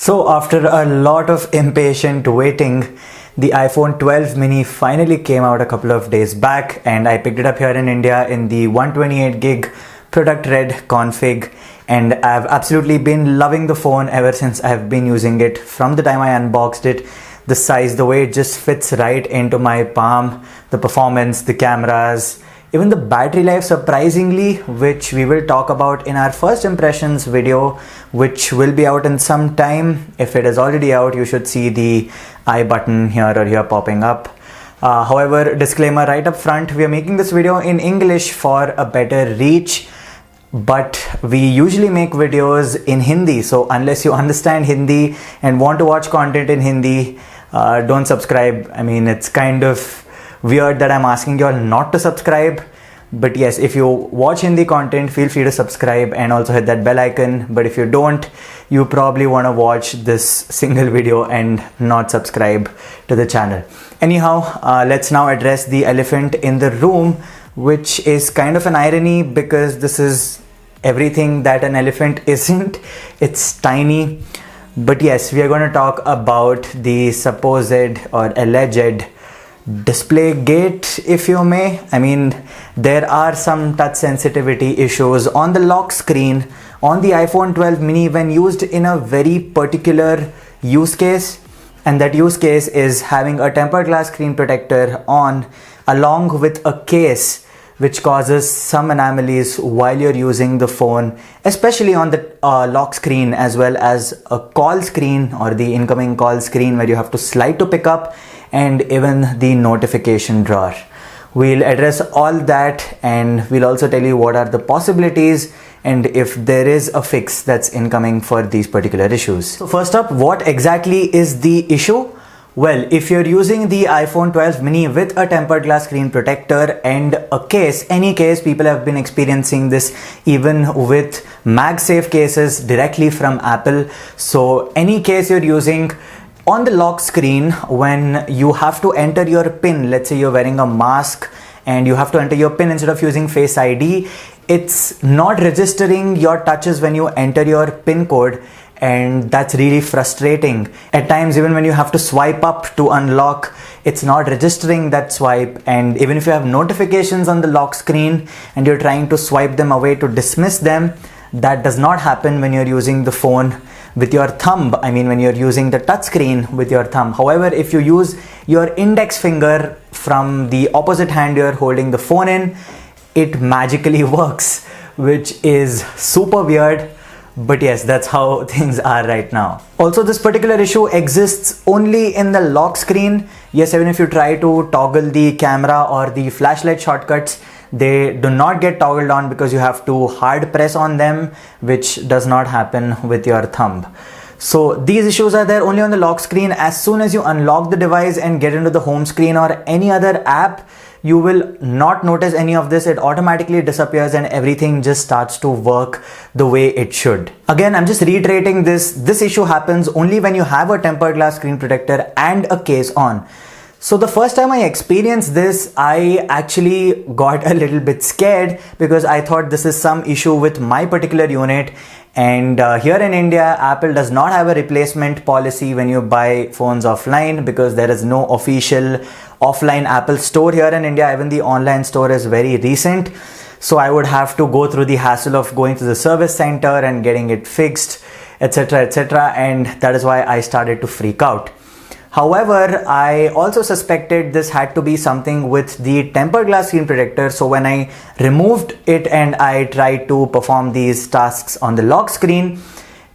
So after a lot of impatient waiting, the iPhone 12 mini finally came out a couple of days back, and I picked it up here in India in the 128 gig product red config, and I've absolutely been loving the phone ever since I've been using it. From the time I unboxed it, the size, the way it just fits right into my palm, the performance, the cameras, even the battery life surprisingly, which we will talk about in our first impressions video, which will be out in some time. If it is already out, you should see the I button here or here popping up. However, disclaimer right up front, we are making this video in English for a better reach, but we usually make videos in Hindi. So unless you understand Hindi and want to watch content in Hindi, don't subscribe. I mean, it's kind of weird that I'm asking you all not to subscribe, but yes, if you watch Hindi content, feel free to subscribe and also hit that bell icon. But if you don't, you probably want to watch this single video and not subscribe to the channel. Anyhow, let's now address the elephant in the room, which is kind of an irony because this is everything that an elephant isn't. It's tiny. But yes, we are going to talk about the supposed or alleged display gate, if you may. I mean, there are some touch sensitivity issues on the lock screen on the iPhone 12 mini when used in a very particular use case, and that use case is having a tempered glass screen protector on along with a case, which causes some anomalies while you're using the phone, especially on the lock screen as well as a call screen or the incoming call screen where you have to slide to pick up, and even the notification drawer. We'll address all that, and we'll also tell you what are the possibilities and if there is a fix that's incoming for these particular issues. So first up, what exactly is the issue? Well, if you're using the iPhone 12 mini with a tempered glass screen protector and a case, any case, people have been experiencing this even with MagSafe cases directly from Apple. So any case you're using, on the lock screen, when you have to enter your PIN, let's say you're wearing a mask and you have to enter your PIN instead of using Face ID, it's not registering your touches when you enter your PIN code, and that's really frustrating. At times, even when you have to swipe up to unlock, it's not registering that swipe, and even if you have notifications on the lock screen and you're trying to swipe them away to dismiss them, that does not happen when you're using the phone with your thumb. I mean, when you're using the touch screen with your thumb. However, if you use your index finger from the opposite hand you're holding the phone in, it magically works, which is super weird. But yes, that's how things are right now. Also, this particular issue exists only in the lock screen. Yes, even if you try to toggle the camera or the flashlight shortcuts, they do not get toggled on because you have to hard press on them, which does not happen with your thumb. So these issues are there only on the lock screen. As soon as you unlock the device and get into the home screen or any other app, you will not notice any of this. It automatically disappears and everything just starts to work the way it should. Again, I'm just reiterating this issue happens only when you have a tempered glass screen protector and a case on. So the first time I experienced this, I actually got a little bit scared because I thought this is some issue with my particular unit. And here in India, Apple does not have a replacement policy when you buy phones offline because there is no official offline Apple store here in India. Even the online store is very recent. So I would have to go through the hassle of going to the service center and getting it fixed, etc., etc. And that is why I started to freak out. However, I also suspected this had to be something with the tempered glass screen protector. So when I removed it and I tried to perform these tasks on the lock screen,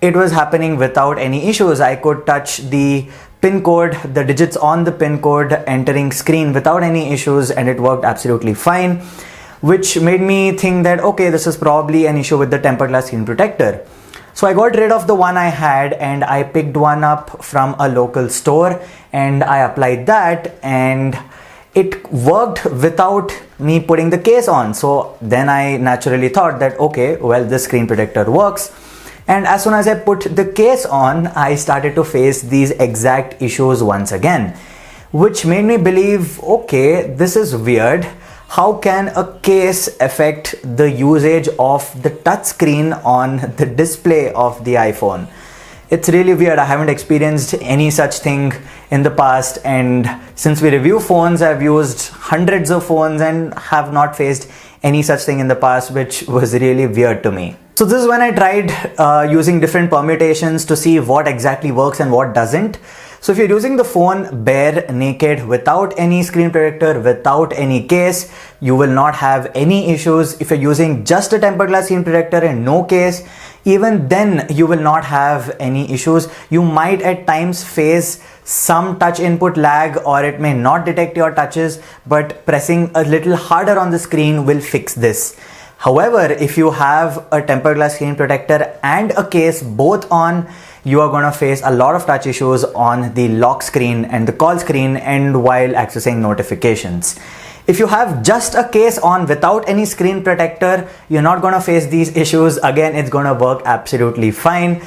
it was happening without any issues. I could touch the PIN code, the digits on the PIN code entering screen without any issues, and it worked absolutely fine, which made me think that, okay, this is probably an issue with the tempered glass screen protector. So I got rid of the one I had and I picked one up from a local store and I applied that, and it worked without me putting the case on. So then I naturally thought that, okay, well, this screen protector works. And as soon as I put the case on, I started to face these exact issues once again, which made me believe, okay, this is weird. how can a case affect the usage of the touch screen on the display of the iPhone? It's really weird. I haven't experienced any such thing in the past, and since we review phones, I've used hundreds of phones and have not faced any such thing in the past, which was really weird to me. So this is when I tried using different permutations to see what exactly works and what doesn't. So if you're using the phone bare naked, without any screen protector, without any case, you will not have any issues. If you're using just a tempered glass screen protector and no case, even then you will not have any issues. You might at times face some touch input lag, or it may not detect your touches, but pressing a little harder on the screen will fix this. However, if you have a tempered glass screen protector and a case both on, you are going to face a lot of touch issues on the lock screen and the call screen and while accessing notifications. If you have just a case on without any screen protector, you're not going to face these issues. Again, it's going to work absolutely fine.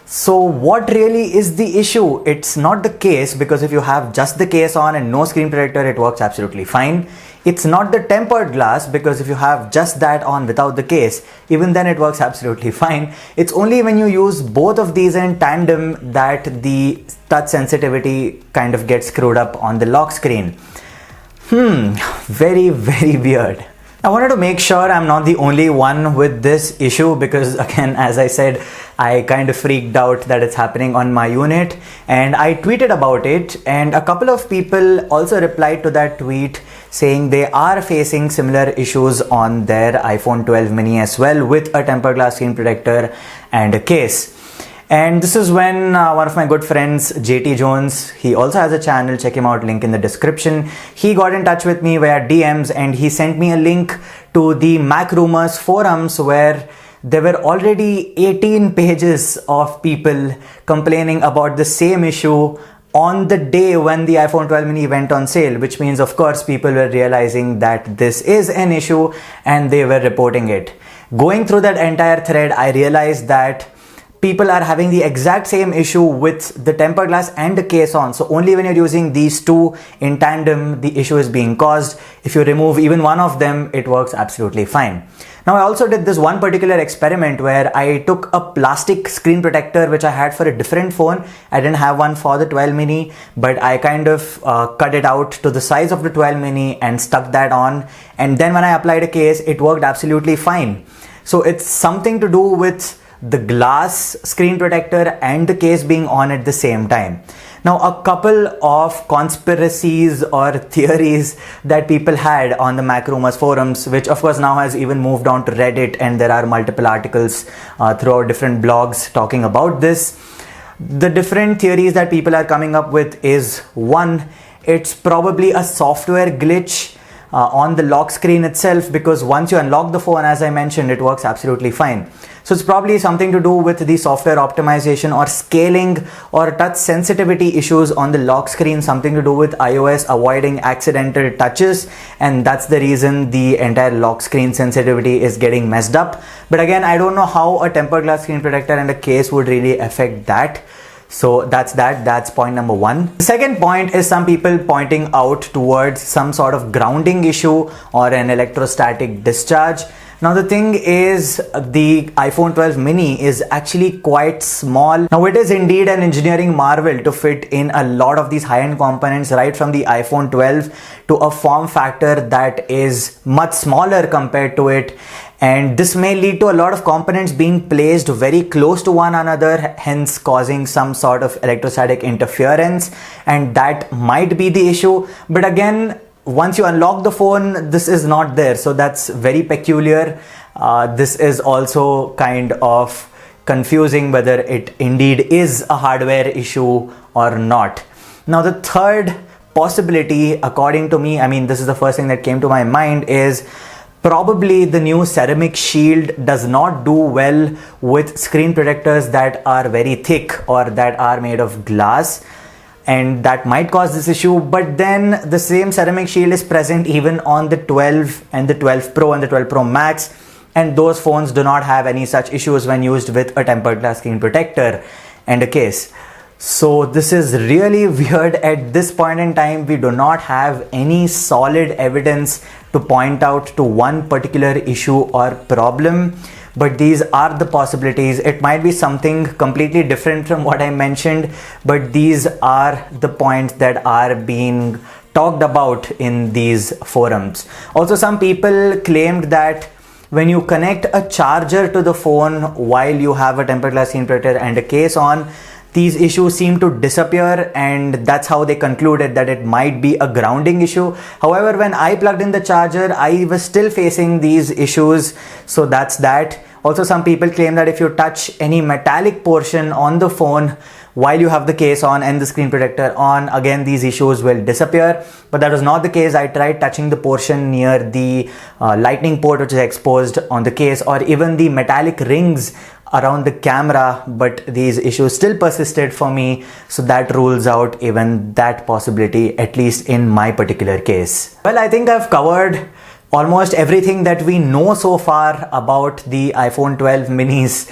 So what really is the issue? It's not the case, because if you have just the case on and no screen protector, it works absolutely fine. It's not the tempered glass, because if you have just that on without the case, even then it works absolutely fine. It's only when you use both of these in tandem that the touch sensitivity kind of gets screwed up on the lock screen. Very, very weird. I wanted to make sure I'm not the only one with this issue, because again, as I said, I kind of freaked out that it's happening on my unit, and I tweeted about it, and a couple of people also replied to that tweet saying they are facing similar issues on their iPhone 12 mini as well, with a tempered glass screen protector and a case. And this is when one of my good friends, JT Jones, he also has a channel, check him out, link in the description. He got in touch with me via DMs and he sent me a link to the Mac Rumors forums, where there were already 18 pages of people complaining about the same issue on the day when the iPhone 12 mini went on sale, which means of course people were realizing that this is an issue and they were reporting it. Going through that entire thread, I realized that people are having the exact same issue with the tempered glass and the case on. So only when you're using these two in tandem, the issue is being caused. If you remove even one of them, it works absolutely fine. Now, I also did this one particular experiment where I took a plastic screen protector which I had for a different phone. I didn't have one for the 12 mini, but I kind of cut it out to the size of the 12 mini and stuck that on. And then when I applied a case, it worked absolutely fine. So it's something to do with the glass screen protector and the case being on at the same time. Now, a couple of conspiracies or theories that people had on the Mac Rumors forums, which of course now has even moved on to Reddit, and there are multiple articles throughout different blogs talking about this. The different theories that people are coming up with is, one, it's probably a software glitch on the lock screen itself, because once you unlock the phone, as I mentioned, it works absolutely fine. So it's probably something to do with the software optimization or scaling or touch sensitivity issues on the lock screen, something to do with iOS avoiding accidental touches, and that's the reason the entire lock screen sensitivity is getting messed up. But again, I don't know how a tempered glass screen protector and a case would really affect that. So that's point number one. The second point is some people pointing out towards some sort of grounding issue or an electrostatic discharge. Now the thing is, the iPhone 12 mini is actually quite small. Now it is indeed an engineering marvel to fit in a lot of these high-end components right from the iPhone 12 to a form factor that is much smaller compared to it. And this may lead to a lot of components being placed very close to one another, hence causing some sort of electrostatic interference, and that might be the issue. But again, once you unlock the phone, this is not there, so that's very peculiar. This is also kind of confusing whether it indeed is a hardware issue or not. Now the third possibility, according to me, I mean, this is the first thing that came to my mind, is probably the new ceramic shield does not do well with screen protectors that are very thick or that are made of glass, and that might cause this issue. But then the same ceramic shield is present even on the 12 and the 12 Pro and the 12 Pro Max, and those phones do not have any such issues when used with a tempered glass screen protector and a case. So this is really weird. At this point in time, we do not have any solid evidence to point out to one particular issue or problem. but these are the possibilities. It might be something completely different from what I mentioned, but these are the points that are being talked about in these forums. Also, some people claimed that when you connect a charger to the phone while you have a tempered glass screen protector and a case on, these issues seem to disappear, and that's how they concluded that it might be a grounding issue. However, when I plugged in the charger, I was still facing these issues, so that's that. Also, some people claim that if you touch any metallic portion on the phone while you have the case on and the screen protector on, again these issues will disappear, but that was not the case. I tried touching the portion near the lightning port which is exposed on the case, or even the metallic rings around the camera, but these issues still persisted for me, so that rules out even that possibility, at least in my particular case. Well, I think I've covered almost everything that we know so far about the iPhone 12 mini's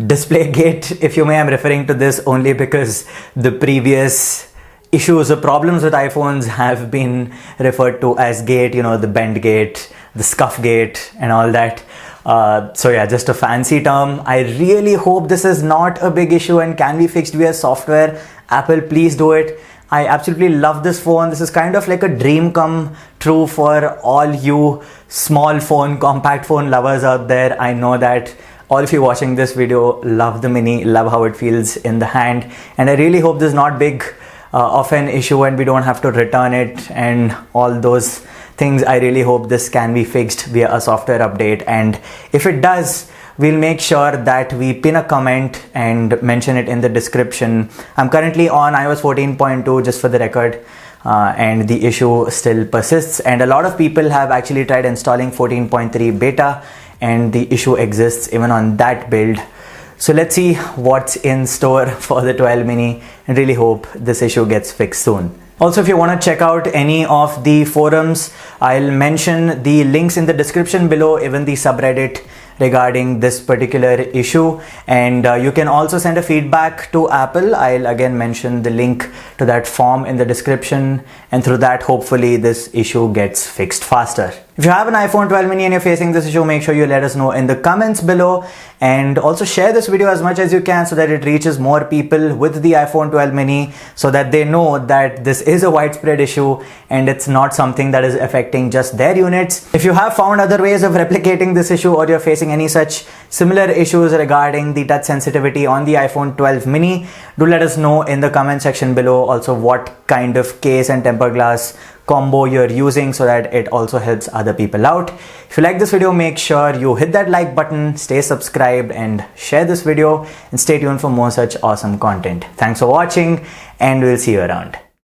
display gate. If you may, I'm referring to this only because the previous issues or problems with iPhones have been referred to as gate, you know, the bend gate, the scuff gate and all that. So yeah, just a fancy term. I really hope this is not a big issue and can be fixed via software. Apple, please do it. I absolutely love this phone. This is kind of like a dream come true for all you small phone, compact phone lovers out there. I know that all of you watching this video love the mini, love how it feels in the hand, and I really hope this is not big of an issue and we don't have to return it and all those things. I really hope this can be fixed via a software update, and if it does, we'll make sure that we pin a comment and mention it in the description. I'm currently on iOS 14.2 just for the record, and the issue still persists, and a lot of people have actually tried installing 14.3 beta and the issue exists even on that build. So let's see what's in store for the 12 mini, and really hope this issue gets fixed soon. Also, if you want to check out any of the forums, I'll mention the links in the description below, even the subreddit regarding this particular issue, and you can also send a feedback to Apple. I'll again mention the link to that form in the description, and through that hopefully this issue gets fixed faster. If you have an iPhone 12 mini and you're facing this issue, make sure you let us know in the comments below, and also share this video as much as you can so that it reaches more people with the iPhone 12 mini, so that they know that this is a widespread issue and it's not something that is affecting just their units. If you have found other ways of replicating this issue, or you're facing any such similar issues regarding the touch sensitivity on the iPhone 12 mini, do let us know in the comment section below. Also, what kind of case and tempered glass combo you're using, so that it also helps other people out. If you like this video, make sure you hit that like button, stay subscribed and share this video, and stay tuned for more such awesome content. Thanks for watching, and we'll see you around.